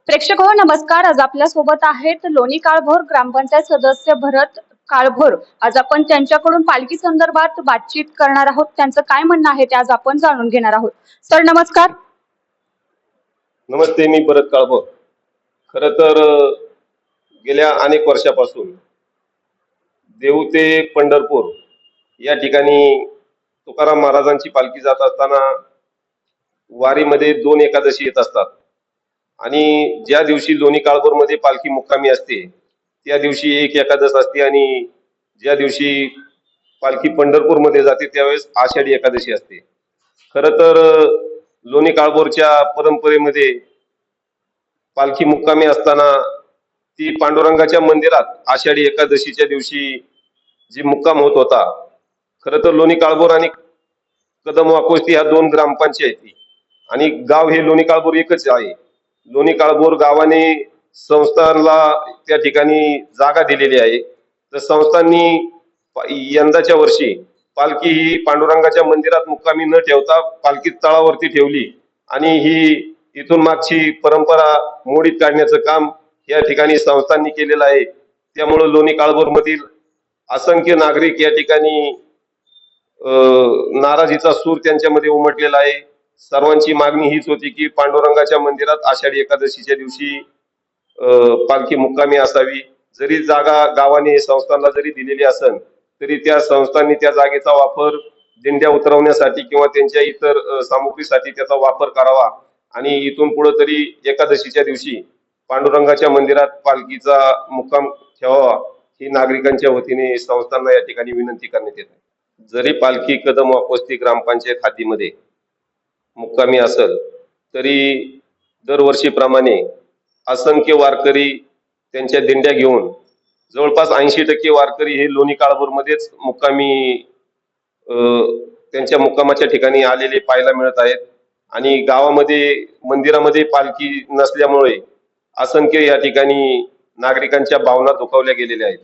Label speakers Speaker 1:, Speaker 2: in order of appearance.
Speaker 1: प्रेक्षक हो नमस्कार. आज आपल्या सोबत आहेत लोणी काळभोर ग्रामपंचायत सदस्य भरत काळभोर. आज आपण त्यांच्याकडून पालखी संदर्भात बातचीत करणार आहोत. त्यांचं काय म्हणणं आहे ते आज आपण जाणून घेणार आहोत. सर नमस्कार.
Speaker 2: नमस्ते, मी भरत काळभोर. खरं तर गेल्या अनेक वर्षापासून देहू ते पंढरपूर या ठिकाणी तुकाराम महाराजांची पालखी जात असताना वारीमध्ये 2 एकादशी येत असतात आणि ज्या दिवशी लोणी काळभोर मध्ये पालखी मुक्कामी असते त्या दिवशी एक एकादश असते आणि ज्या दिवशी पालखी पंढरपूर मध्ये जाते त्यावेळेस आषाढी एकादशी असते. खरं तर लोणी काळभोरच्या परंपरेमध्ये पालखी मुक्कामी असताना ती पांडुरंगाच्या मंदिरात आषाढी एकादशीच्या दिवशी जी मुक्काम होत होता. खरं तर लोणी काळभोर आणि कदम वाकोस्ती ह्या 2 ग्रामपंचायती आणि गाव हे लोणी काळभोर एकच आहे. लोणी काळभोर गावाने संस्थांना त्या ठिकाणी जागा दिलेली आहे. तर संस्थांनी यंदाच्या वर्षी पालखी ही पांडुरंगाच्या मंदिरात मुक्कामी न ठेवता पालखी तळावरती ठेवली आणि ही इथून मागची परंपरा मोडीत काढण्याचं काम या ठिकाणी संस्थांनी केलेलं आहे. त्यामुळे लोणी काळभोर मधील असंख्य नागरिक या ठिकाणी नाराजीचा सूर त्यांच्यामध्ये उमटलेला आहे. सर्वांची मागणी हीच होती की पांडुरंगाच्या मंदिरात आषाढी एकादशीच्या दिवशी पालखी मुक्कामी असावी. जरी जागा गावाने संस्थांना जरी दिलेली असेल तरी त्या संस्थांनी त्या जागेचा वापर दिंड्या उतरवण्यासाठी किंवा त्यांच्या इतर सामुग्रीसाठी त्याचा वापर करावा आणि इथून पुढे तरी एकादशीच्या दिवशी पांडुरंगाच्या मंदिरात पालखीचा मुक्काम ठेवावा ही नागरिकांच्या वतीने संस्थांना या ठिकाणी विनंती करण्यात येत आहे. जरी पालखी कदम वाकोस्ती ग्रामपंचायत हद्दीमध्ये मुक्कामी असेल तरी दरवर्षीप्रमाणे असंख्य वारकरी त्यांच्या दिंड्या घेऊन जवळपास 80% वारकरी हे लोणी काळभोर मध्येच मुक्कामी त्यांच्या मुक्कामाच्या ठिकाणी आलेले पाहायला मिळत आहेत आणि गावामध्ये मंदिरामध्ये पालखी नसल्यामुळे असंख्य या ठिकाणी नागरिकांच्या भावना दुखावल्या गेलेल्या आहेत.